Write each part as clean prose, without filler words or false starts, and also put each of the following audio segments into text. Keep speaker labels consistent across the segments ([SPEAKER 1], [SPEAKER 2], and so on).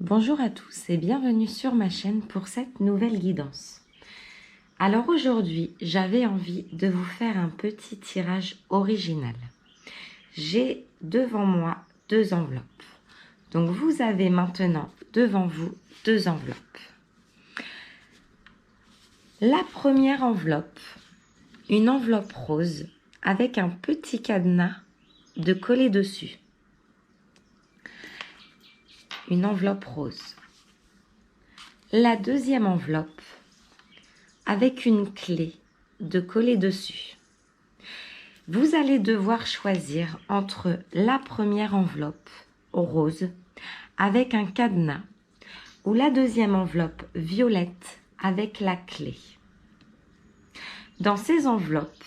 [SPEAKER 1] Bonjour à tous et bienvenue sur ma chaîne pour cette nouvelle guidance. Alors aujourd'hui, j'avais envie de vous faire un petit tirage original. J'ai devant moi deux enveloppes. Donc vous avez maintenant devant vous deux enveloppes. La première enveloppe, une enveloppe rose avec un petit cadenas de coller dessus. Une enveloppe rose. La deuxième enveloppe avec une clé de coller dessus. Vous allez devoir choisir entre la première enveloppe rose avec un cadenas ou la deuxième enveloppe violette avec la clé. Dans ces enveloppes,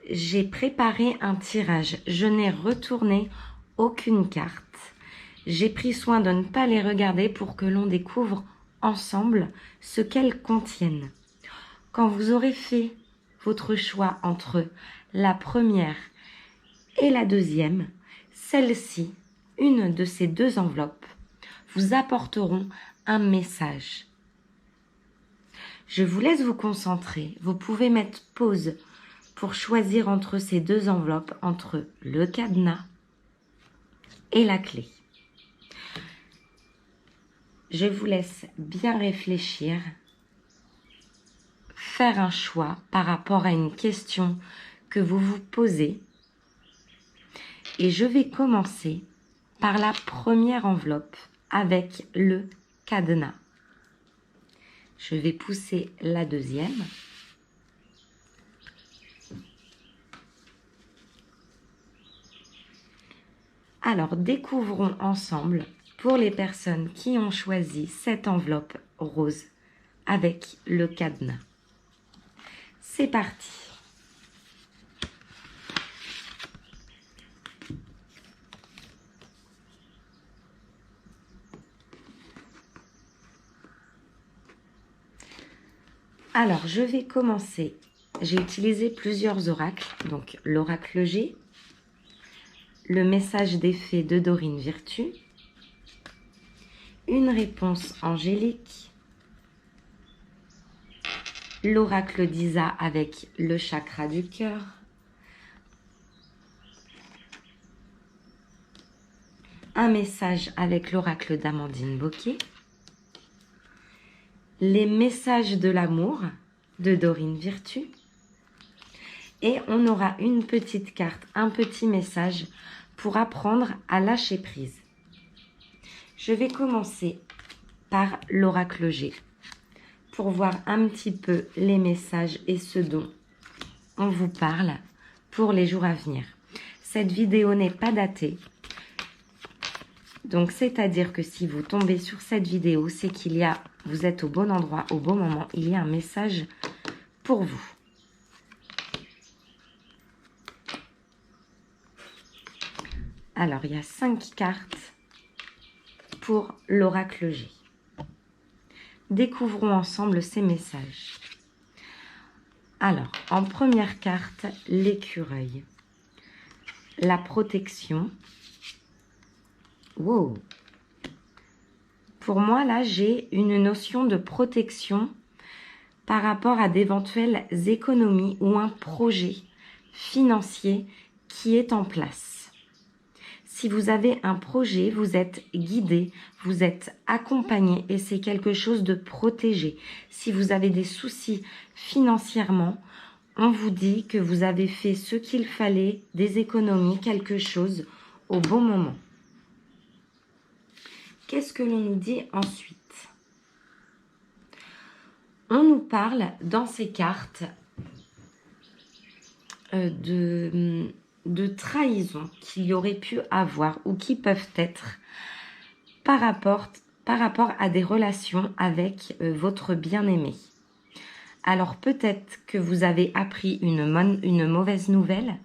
[SPEAKER 1] j'ai préparé un tirage. Je n'ai retourné aucune carte. J'ai pris soin de ne pas les regarder pour que l'on découvre ensemble ce qu'elles contiennent. Quand vous aurez fait votre choix entre la première et la deuxième, celle-ci, une de ces deux enveloppes, vous apporteront un message. Je vous laisse vous concentrer. Vous pouvez mettre pause pour choisir entre ces deux enveloppes, entre le cadenas et la clé. Je vous laisse bien réfléchir, faire un choix par rapport à une question que vous vous posez. Et je vais commencer par la première enveloppe avec le cadenas. Je vais pousser la deuxième. Alors, découvrons ensemble, pour les personnes qui ont choisi cette enveloppe rose avec le cadenas. C'est parti. Alors, je vais commencer. J'ai utilisé plusieurs oracles, donc l'oracle G, le message des fées de Dorine Virtue, une réponse angélique, l'oracle d'Isa avec le chakra du cœur, un message avec l'oracle d'Amandine Bocquet, les messages de l'amour de Dorine Virtue, et on aura une petite carte, un petit message pour apprendre à lâcher prise. Je vais commencer par l'oracle G pour voir un petit peu les messages et ce dont on vous parle pour les jours à venir. Cette vidéo n'est pas datée, donc c'est-à-dire que si vous tombez sur cette vidéo, c'est vous êtes au bon endroit, au bon moment, il y a un message pour vous. Alors, il y a 5 cartes pour l'oracle G. Découvrons ensemble ces messages. Alors, en première carte, l'écureuil. La protection. Wow! Pour moi, là, j'ai une notion de protection par rapport à d'éventuelles économies ou un projet financier qui est en place. Si vous avez un projet, vous êtes guidé, vous êtes accompagné et c'est quelque chose de protégé. Si vous avez des soucis financièrement, on vous dit que vous avez fait ce qu'il fallait, des économies, quelque chose au bon moment. Qu'est-ce que l'on nous dit ensuite? On nous parle dans ces cartes de trahison qu'il y aurait pu avoir ou qui peuvent être par rapport à des relations avec votre bien-aimé. Alors peut-être que vous avez appris une mauvaise nouvelle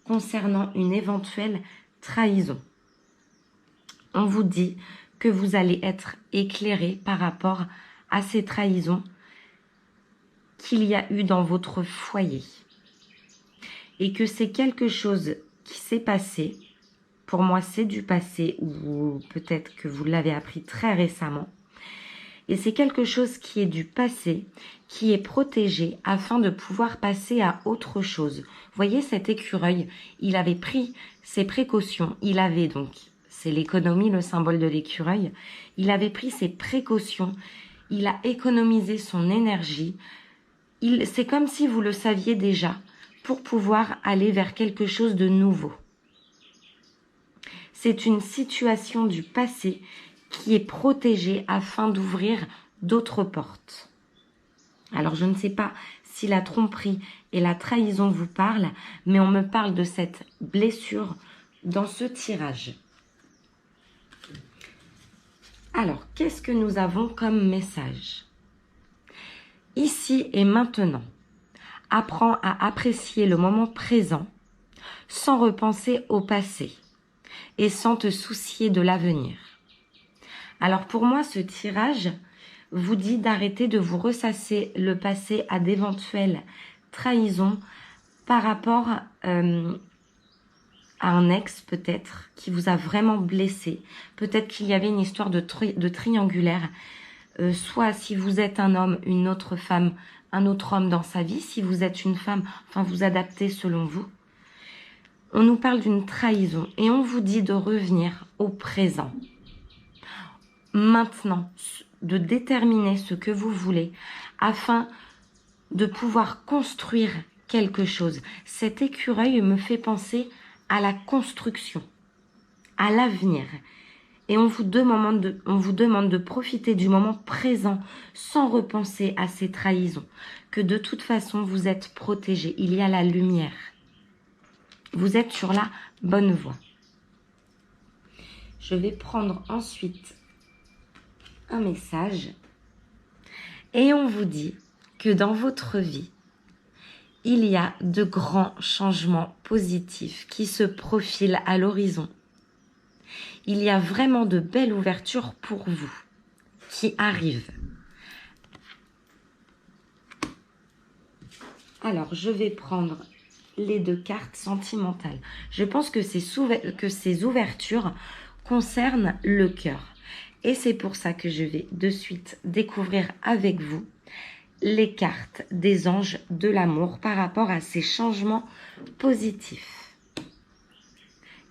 [SPEAKER 1] concernant une éventuelle trahison. On vous dit que vous allez être éclairé par rapport à ces trahisons qu'il y a eu dans votre foyer. Et que c'est quelque chose qui s'est passé Pour moi, c'est du passé ou peut-être que vous l'avez appris très récemment. Et c'est quelque chose qui est du passé, qui est protégé afin de pouvoir passer à autre chose. Vous voyez cet écureuil, il avait pris ses précautions. Il avait donc, c'est l'économie, le symbole de l'écureuil. Il avait pris ses précautions, il a économisé son énergie. C'est comme si vous le saviez déjà pour pouvoir aller vers quelque chose de nouveau. C'est une situation du passé qui est protégée afin d'ouvrir d'autres portes. Alors, je ne sais pas si la tromperie et la trahison vous parlent, mais on me parle de cette blessure dans ce tirage. Alors, qu'est-ce que nous avons comme message? Ici et maintenant, apprends à apprécier le moment présent sans repenser au passé et sans te soucier de l'avenir. Alors pour moi, ce tirage vous dit d'arrêter de vous ressasser le passé à d'éventuelles trahisons par rapport à un ex peut-être qui vous a vraiment blessé. Peut-être qu'il y avait une histoire de triangulaire. Soit si vous êtes un homme, une autre femme, un autre homme dans sa vie. Si vous êtes une femme, enfin vous adaptez selon vous. On nous parle d'une trahison et on vous dit de revenir au présent. Maintenant, de déterminer ce que vous voulez afin de pouvoir construire quelque chose. Cet écureuil me fait penser à la construction, à l'avenir. Et on vous demande de profiter du moment présent sans repenser à ces trahisons. Que de toute façon, vous êtes protégé. Il y a la lumière. Vous êtes sur la bonne voie. Je vais prendre ensuite un message et on vous dit que dans votre vie, il y a de grands changements positifs qui se profilent à l'horizon. Il y a vraiment de belles ouvertures pour vous qui arrivent. Alors, je vais prendre les 2 cartes sentimentales. Je pense que ces ouvertures concernent le cœur. Et c'est pour ça que je vais de suite découvrir avec vous les cartes des anges de l'amour par rapport à ces changements positifs.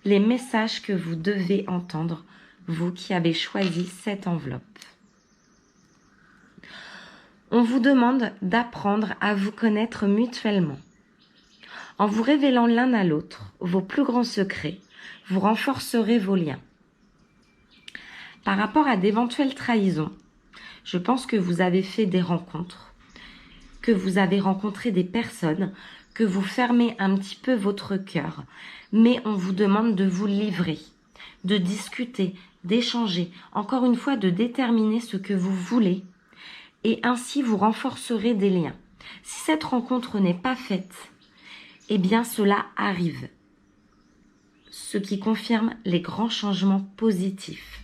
[SPEAKER 1] Les messages que vous devez entendre, vous qui avez choisi cette enveloppe. On vous demande d'apprendre à vous connaître mutuellement. En vous révélant l'un à l'autre vos plus grands secrets, vous renforcerez vos liens. Par rapport à d'éventuelles trahisons, je pense que vous avez fait des rencontres, que vous avez rencontré des personnes, que vous fermez un petit peu votre cœur, mais on vous demande de vous livrer, de discuter, d'échanger, encore une fois de déterminer ce que vous voulez, et ainsi vous renforcerez des liens. Si cette rencontre n'est pas faite, eh bien cela arrive, ce qui confirme les grands changements positifs.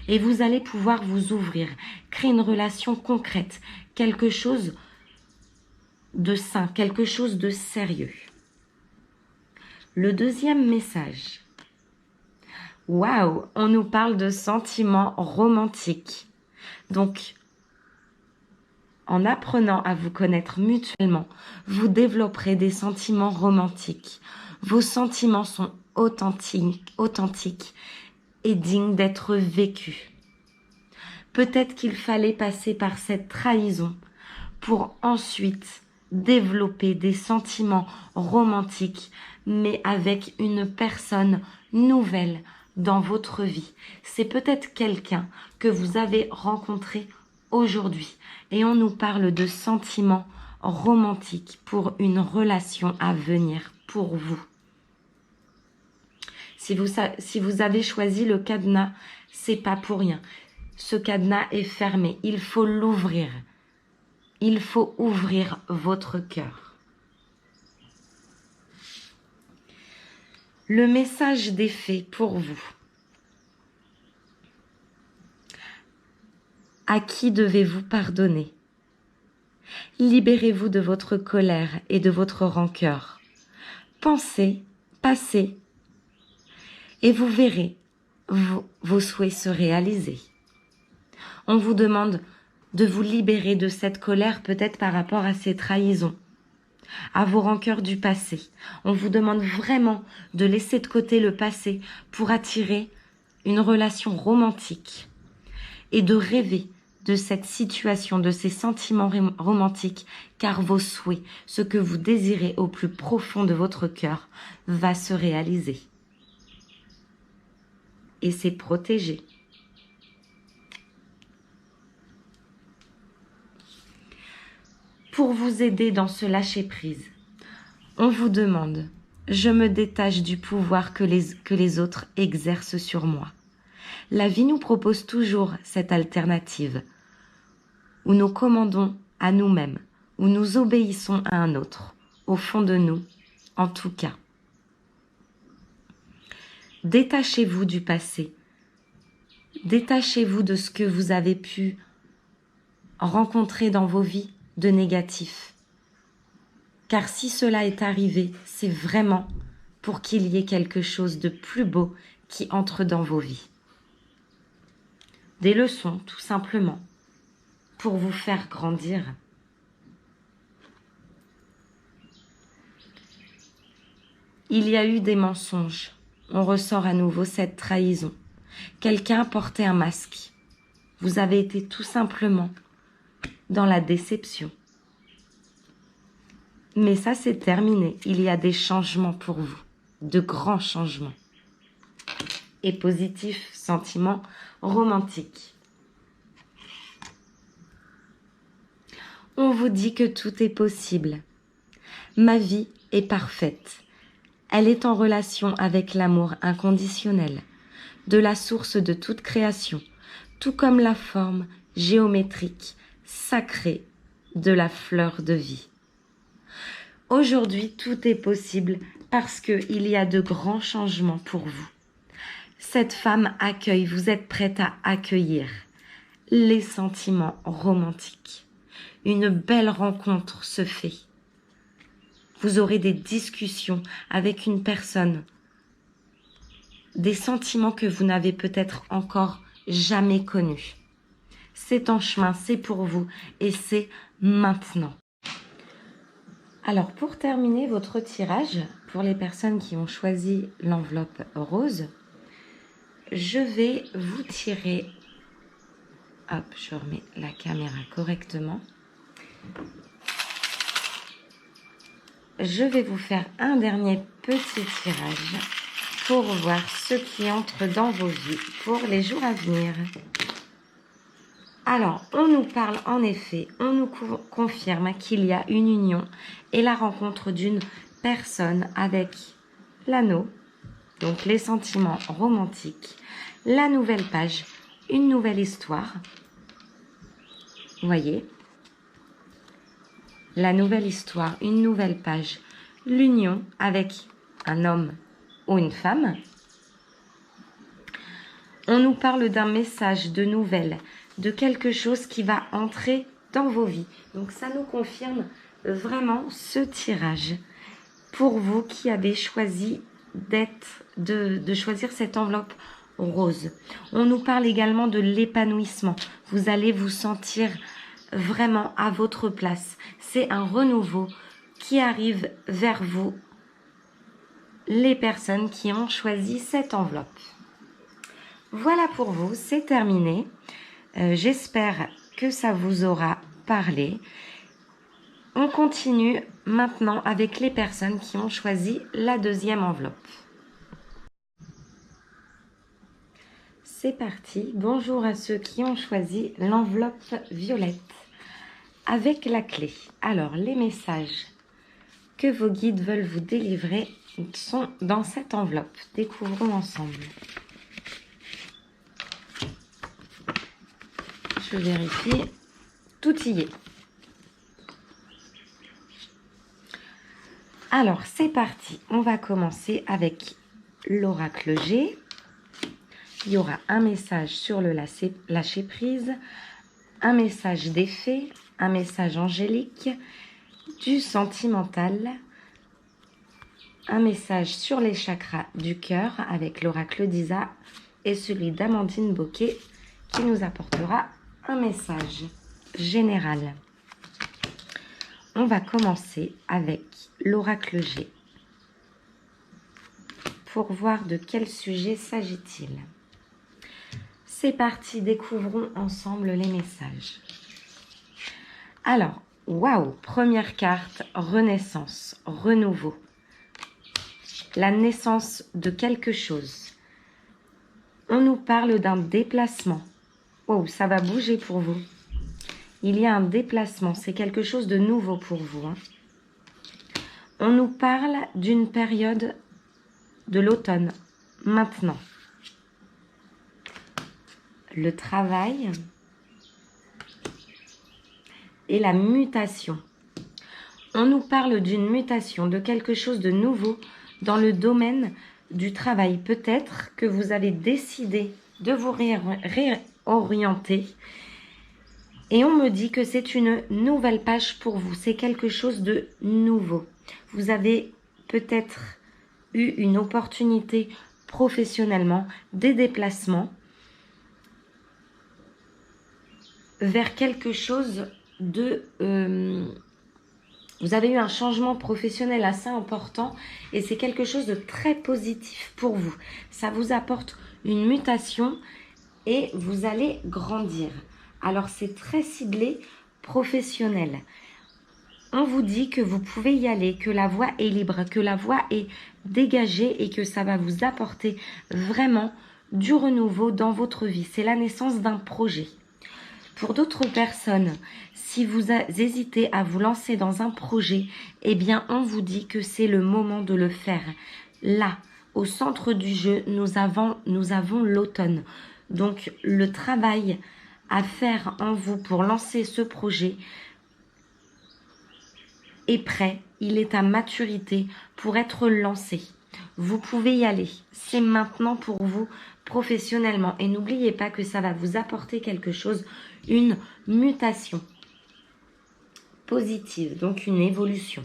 [SPEAKER 1] Et vous allez pouvoir vous ouvrir, créer une relation concrète, quelque chose de sain, quelque chose de sérieux. Le deuxième message. Waouh, on nous parle de sentiments romantiques. Donc, en apprenant à vous connaître mutuellement, vous développerez des sentiments romantiques. Vos sentiments sont authentiques et dignes d'être vécus. Peut-être qu'il fallait passer par cette trahison pour ensuite développer des sentiments romantiques, mais avec une personne nouvelle dans votre vie. C'est peut-être quelqu'un que vous avez rencontré aujourd'hui et on nous parle de sentiments romantiques pour une relation à venir pour vous. Si vous avez choisi le cadenas, c'est pas pour rien. Ce cadenas est fermé. Il faut l'ouvrir. Il faut ouvrir votre cœur. Le message des fées pour vous. À qui devez-vous pardonner? Libérez-vous de votre colère et de votre rancœur. Pensez, passez. et vous verrez vos souhaits se réaliser. On vous demande de vous libérer de cette colère peut-être par rapport à ces trahisons, à vos rancœurs du passé. On vous demande vraiment de laisser de côté le passé pour attirer une relation romantique et de rêver de cette situation, de ces sentiments romantiques, car vos souhaits, ce que vous désirez au plus profond de votre cœur, va se réaliser. Et c'est protégé. Pour vous aider dans ce lâcher-prise, on vous demande « Je me détache du pouvoir que les autres exercent sur moi ». La vie nous propose toujours cette alternative où nous commandons à nous-mêmes, où nous obéissons à un autre, au fond de nous, en tout cas. Détachez-vous du passé, détachez-vous de ce que vous avez pu rencontrer dans vos vies de négatif. Car si cela est arrivé, c'est vraiment pour qu'il y ait quelque chose de plus beau qui entre dans vos vies. Des leçons, tout simplement, pour vous faire grandir. Il y a eu des mensonges. On ressort à nouveau cette trahison. Quelqu'un portait un masque. Vous avez été tout simplement dans la déception. Mais ça, c'est terminé. Il y a des changements pour vous. De grands changements. Et positifs, sentiments romantiques. On vous dit que tout est possible. Ma vie est parfaite. Elle est en relation avec l'amour inconditionnel, de la source de toute création, tout comme la forme géométrique, sacrée de la fleur de vie. Aujourd'hui, tout est possible parce qu'il y a de grands changements pour vous. Cette femme accueille, vous êtes prête à accueillir les sentiments romantiques. Une belle rencontre se fait. Vous aurez des discussions avec une personne, des sentiments que vous n'avez peut-être encore jamais connus. C'est en chemin, c'est pour vous et c'est maintenant. Alors, pour terminer votre tirage, pour les personnes qui ont choisi l'enveloppe rose, je vais vous tirer... Hop, je remets la caméra correctement. Je vais vous faire un dernier petit tirage pour voir ce qui entre dans vos vies pour les jours à venir. Alors, on nous parle en effet, on nous confirme qu'il y a une union et la rencontre d'une personne avec l'anneau, donc les sentiments romantiques, la nouvelle page, une nouvelle histoire. Vous voyez ? La nouvelle histoire, une nouvelle page, l'union avec un homme ou une femme. On nous parle d'un message, de nouvelles, de quelque chose qui va entrer dans vos vies. Donc ça nous confirme vraiment ce tirage pour vous qui avez choisi de choisir cette enveloppe rose. On nous parle également de l'épanouissement. Vous allez vous sentir vraiment à votre place. C'est un renouveau qui arrive vers vous, les personnes qui ont choisi cette enveloppe. Voilà pour vous, c'est terminé. J'espère que ça vous aura parlé. On continue maintenant avec les personnes qui ont choisi la deuxième enveloppe. C'est parti. Bonjour à ceux qui ont choisi l'enveloppe violette avec la clé. Alors, les messages que vos guides veulent vous délivrer sont dans cette enveloppe. Découvrons ensemble. Je vérifie. Tout y est. Alors, c'est parti. On va commencer avec l'oracle G. Il y aura un message sur le lâcher-prise, un message des fées, un message angélique, du sentimental un message sur les chakras du cœur avec l'oracle d'Isa et celui d'Amandine Bocquet qui nous apportera un message général. On va commencer avec l'oracle G pour voir de quel sujet s'agit-il. C'est parti, découvrons ensemble les messages. Alors, waouh, première carte, renaissance, renouveau. La naissance de quelque chose. On nous parle d'un déplacement. Waouh, ça va bouger pour vous. Il y a un déplacement, c'est quelque chose de nouveau pour vous. On nous parle d'une période de l'automne, maintenant. Le travail et la mutation. On nous parle d'une mutation, de quelque chose de nouveau dans le domaine du travail. Peut-être que vous avez décidé de vous réorienter et on me dit que c'est une nouvelle page pour vous. C'est quelque chose de nouveau. Vous avez peut-être eu une opportunité professionnellement, des déplacements vers quelque chose de... vous avez eu un changement professionnel assez important et c'est quelque chose de très positif pour vous. Ça vous apporte une mutation et vous allez grandir. Alors c'est très ciblé professionnel. On vous dit que vous pouvez y aller, que la voie est libre, que la voie est dégagée et que ça va vous apporter vraiment du renouveau dans votre vie. C'est la naissance d'un projet. Pour d'autres personnes, si vous hésitez à vous lancer dans un projet, eh bien on vous dit que c'est le moment de le faire. Là, au centre du jeu, nous avons l'automne. Donc le travail à faire en vous pour lancer ce projet est prêt, il est à maturité pour être lancé. Vous pouvez y aller, c'est maintenant pour vous professionnellement. Et n'oubliez pas que ça va vous apporter quelque chose, une mutation positive, donc une évolution.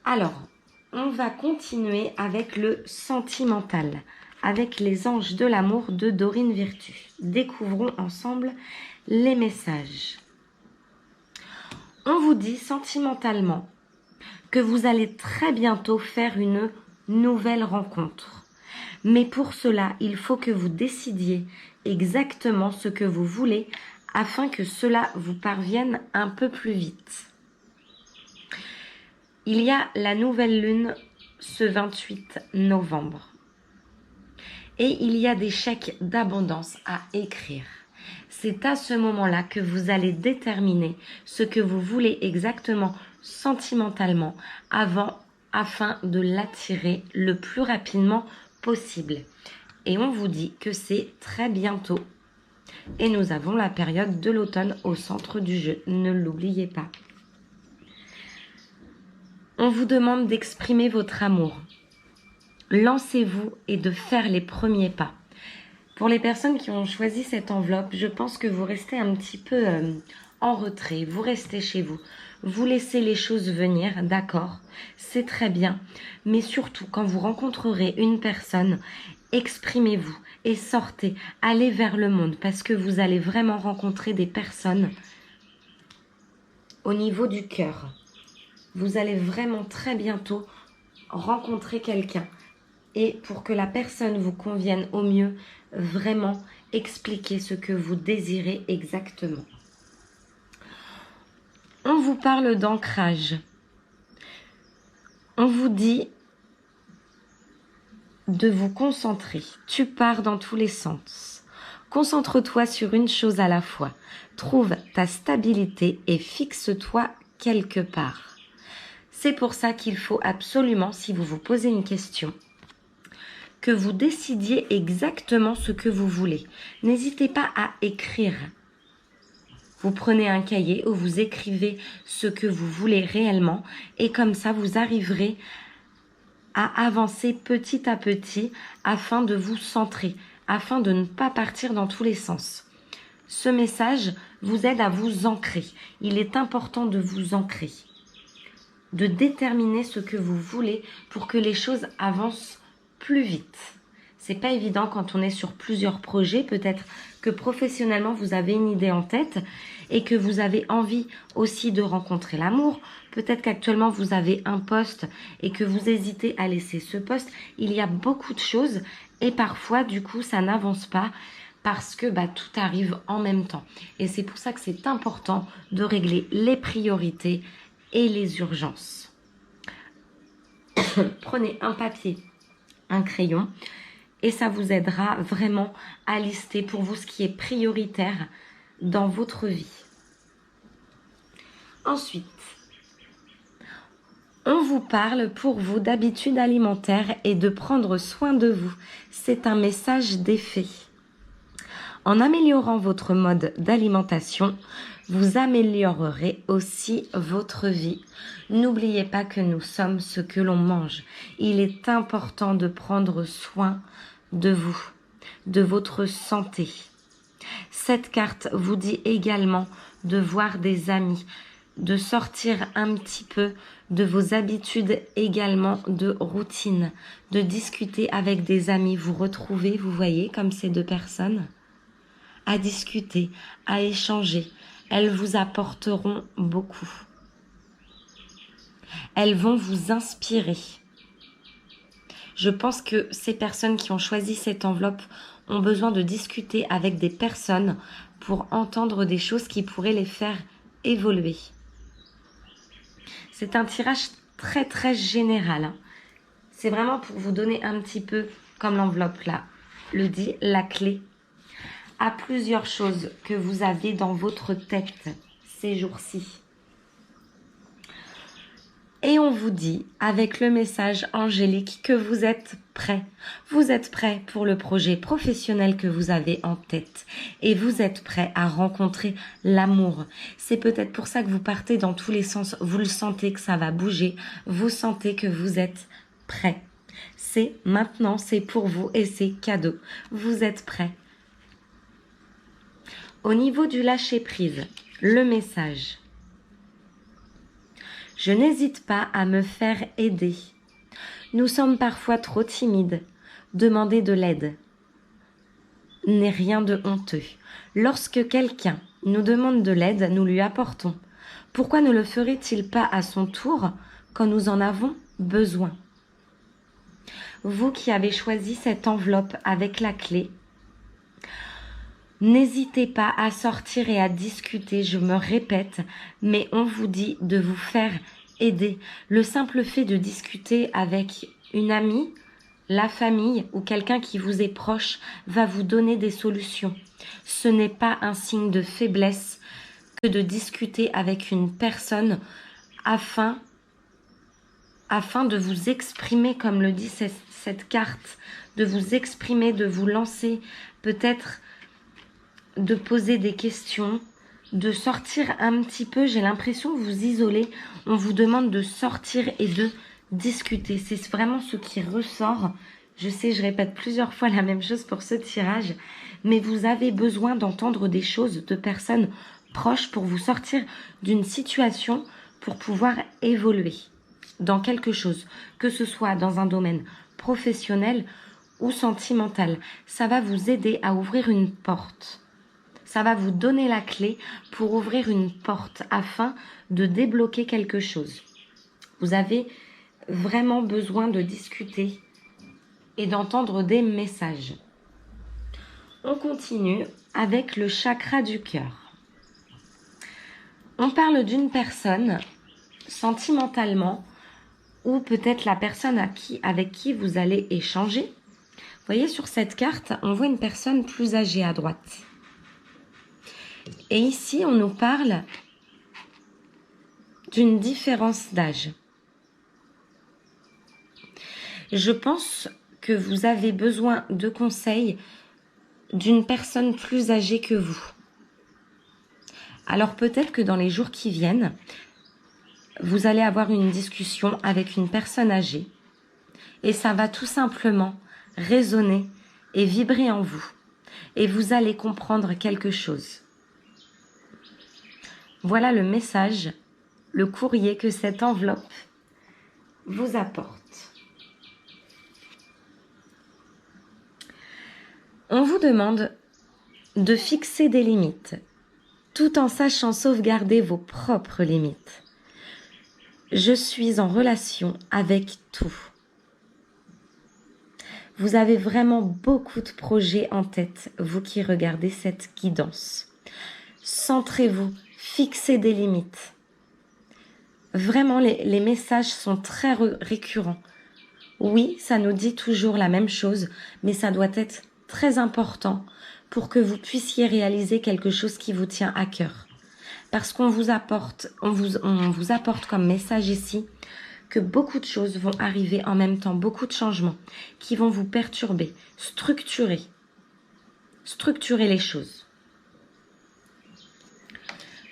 [SPEAKER 1] Alors, on va continuer avec le sentimental, avec les anges de l'amour de Dorine Virtue. Découvrons ensemble les messages. On vous dit sentimentalement que vous allez très bientôt faire une nouvelle rencontre. Mais pour cela, il faut que vous décidiez exactement ce que vous voulez afin que cela vous parvienne un peu plus vite. Il y a la nouvelle lune ce 28 novembre. Et il y a des chèques d'abondance à écrire. C'est à ce moment-là que vous allez déterminer ce que vous voulez exactement sentimentalement afin de l'attirer le plus rapidement possible. Et on vous dit que c'est très bientôt. Et nous avons la période de l'automne au centre du jeu. Ne l'oubliez pas. On vous demande d'exprimer votre amour. Lancez-vous et de faire les premiers pas. Pour les personnes qui ont choisi cette enveloppe, je pense que vous restez un petit peu en retrait. Vous restez chez vous. Vous laissez les choses venir, d'accord, c'est très bien. Mais surtout, quand vous rencontrerez une personne, exprimez-vous et sortez. Allez vers le monde parce que vous allez vraiment rencontrer des personnes au niveau du cœur. Vous allez vraiment très bientôt rencontrer quelqu'un. Et pour que la personne vous convienne au mieux, vraiment expliquez ce que vous désirez exactement. On vous parle d'ancrage. On vous dit de vous concentrer. Tu pars dans tous les sens. Concentre-toi sur une chose à la fois. Trouve ta stabilité et fixe-toi quelque part. C'est pour ça qu'il faut absolument, si vous vous posez une question, que vous décidiez exactement ce que vous voulez. N'hésitez pas à écrire. Vous prenez un cahier où vous écrivez ce que vous voulez réellement et comme ça, vous arriverez à avancer petit à petit afin de vous centrer, afin de ne pas partir dans tous les sens. Ce message vous aide à vous ancrer. Il est important de vous ancrer. de déterminer ce que vous voulez pour que les choses avancent plus vite. C'est pas évident quand on est sur plusieurs projets. Peut-être que professionnellement, vous avez une idée en tête et que vous avez envie aussi de rencontrer l'amour. Peut-être qu'actuellement, vous avez un poste et que vous hésitez à laisser ce poste. Il y a beaucoup de choses et parfois, du coup, ça n'avance pas parce que tout arrive en même temps. Et c'est pour ça que c'est important de régler les priorités et les urgences. Prenez un papier, un crayon. Et ça vous aidera vraiment à lister pour vous ce qui est prioritaire dans votre vie. Ensuite, on vous parle pour vous d'habitudes alimentaires et de prendre soin de vous. C'est un message d'effet. En améliorant votre mode d'alimentation, vous améliorerez aussi votre vie. N'oubliez pas que nous sommes ce que l'on mange. Il est important de prendre soin de vous, de votre santé. Cette carte vous dit également de voir des amis, de sortir un petit peu de vos habitudes également de routine, de discuter avec des amis, vous retrouver, vous voyez, comme ces deux personnes, à discuter, à échanger. Elles vous apporteront beaucoup. Elles vont vous inspirer. Je pense que ces personnes qui ont choisi cette enveloppe ont besoin de discuter avec des personnes pour entendre des choses qui pourraient les faire évoluer. C'est un tirage très très général. C'est vraiment pour vous donner un petit peu, comme l'enveloppe là le dit, la clé à plusieurs choses que vous avez dans votre tête ces jours-ci. Et on vous dit, avec le message angélique, que vous êtes prêts. Vous êtes prêts pour le projet professionnel que vous avez en tête. Et vous êtes prêts à rencontrer l'amour. C'est peut-être pour ça que vous partez dans tous les sens. Vous le sentez que ça va bouger. Vous sentez que vous êtes prêts. C'est maintenant, c'est pour vous et c'est cadeau. Vous êtes prêts. Au niveau du lâcher-prise, le message. Je n'hésite pas à me faire aider. Nous sommes parfois trop timides. Demander de l'aide n'est rien de honteux. Lorsque quelqu'un nous demande de l'aide, nous lui apportons. Pourquoi ne le ferait-il pas à son tour quand nous en avons besoin? Vous qui avez choisi cette enveloppe avec la clé, n'hésitez pas à sortir et à discuter, je me répète, mais on vous dit de vous faire aider. Le simple fait de discuter avec une amie, la famille ou quelqu'un qui vous est proche va vous donner des solutions. Ce n'est pas un signe de faiblesse que de discuter avec une personne afin de vous exprimer, comme le dit cette carte, de vous exprimer, de vous lancer, peut-être de poser des questions, de sortir un petit peu. J'ai l'impression que vous isolez. On vous demande de sortir et de discuter. C'est vraiment ce qui ressort. Je sais, je répète plusieurs fois la même chose pour ce tirage, mais vous avez besoin d'entendre des choses de personnes proches pour vous sortir d'une situation, pour pouvoir évoluer dans quelque chose, que ce soit dans un domaine professionnel ou sentimental. Ça va vous aider à ouvrir une porte. Ça va vous donner la clé pour ouvrir une porte afin de débloquer quelque chose. Vous avez vraiment besoin de discuter et d'entendre des messages. On continue avec le chakra du cœur. On parle d'une personne sentimentalement ou peut-être la personne avec qui vous allez échanger. Vous voyez sur cette carte, on voit une personne plus âgée à droite. Et ici, on nous parle d'une différence d'âge. Je pense que vous avez besoin de conseils d'une personne plus âgée que vous. Alors peut-être que dans les jours qui viennent, vous allez avoir une discussion avec une personne âgée et ça va tout simplement résonner et vibrer en vous. Et vous allez comprendre quelque chose. Voilà le message le courrier que cette enveloppe vous apporte. On vous demande de fixer des limites, tout en sachant sauvegarder vos propres limites. Je suis en relation avec tout. Vous avez vraiment beaucoup de projets en tête, vous qui regardez cette guidance. Centrez-vous, fixez des limites. Vraiment, les messages sont très récurrents. Oui, ça nous dit toujours la même chose, mais ça doit être très important pour que vous puissiez réaliser quelque chose qui vous tient à cœur. Parce qu'on vous apporte, on vous apporte comme message ici que beaucoup de choses vont arriver en même temps, beaucoup de changements qui vont vous perturber, structurer les choses.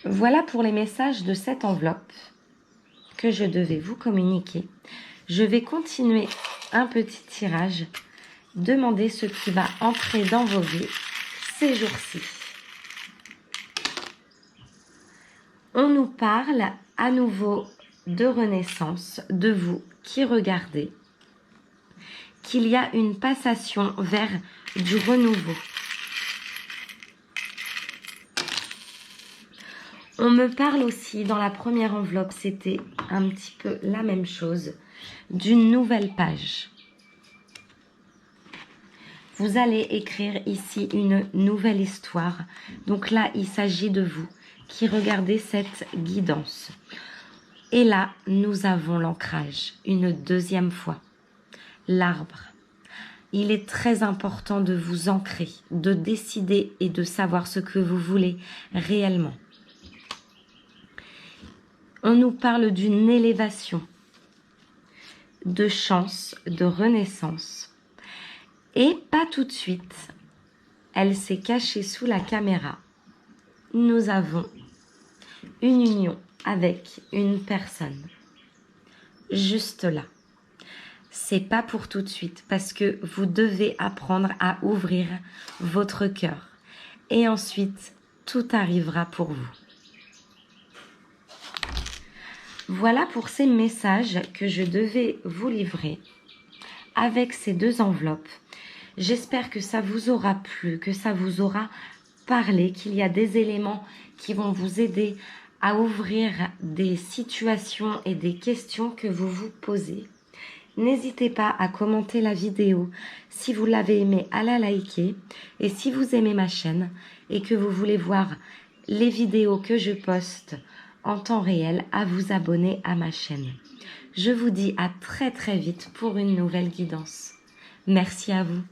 [SPEAKER 1] Voilà pour les messages de cette enveloppe que je devais vous communiquer. Je vais continuer un petit tirage, demander ce qui va entrer dans vos vies ces jours-ci. On nous parle à nouveau de renaissance, de vous qui regardez, qu'il y a une passation vers du renouveau. On me parle aussi, dans la première enveloppe, c'était un petit peu la même chose, d'une nouvelle page. Vous allez écrire ici une nouvelle histoire. Donc là, il s'agit de vous qui regardez cette guidance. Et là, nous avons l'ancrage, une deuxième fois. L'arbre. Il est très important de vous ancrer, de décider et de savoir ce que vous voulez réellement. On nous parle d'une élévation, de chance, de renaissance. Et pas tout de suite. Elle s'est cachée sous la caméra. Nous avons une union avec une personne. Juste là. C'est pas pour tout de suite parce que vous devez apprendre à ouvrir votre cœur. Et ensuite, tout arrivera pour vous. Voilà pour ces messages que je devais vous livrer avec ces deux enveloppes. J'espère que ça vous aura plu, que ça vous aura parlé, qu'il y a des éléments qui vont vous aider à ouvrir des situations et des questions que vous vous posez. N'hésitez pas à commenter la vidéo si vous l'avez aimée, à la liker. Et si vous aimez ma chaîne et que vous voulez voir les vidéos que je poste en temps réel, à vous abonner à ma chaîne. Je vous dis à très très vite pour une nouvelle guidance. Merci à vous.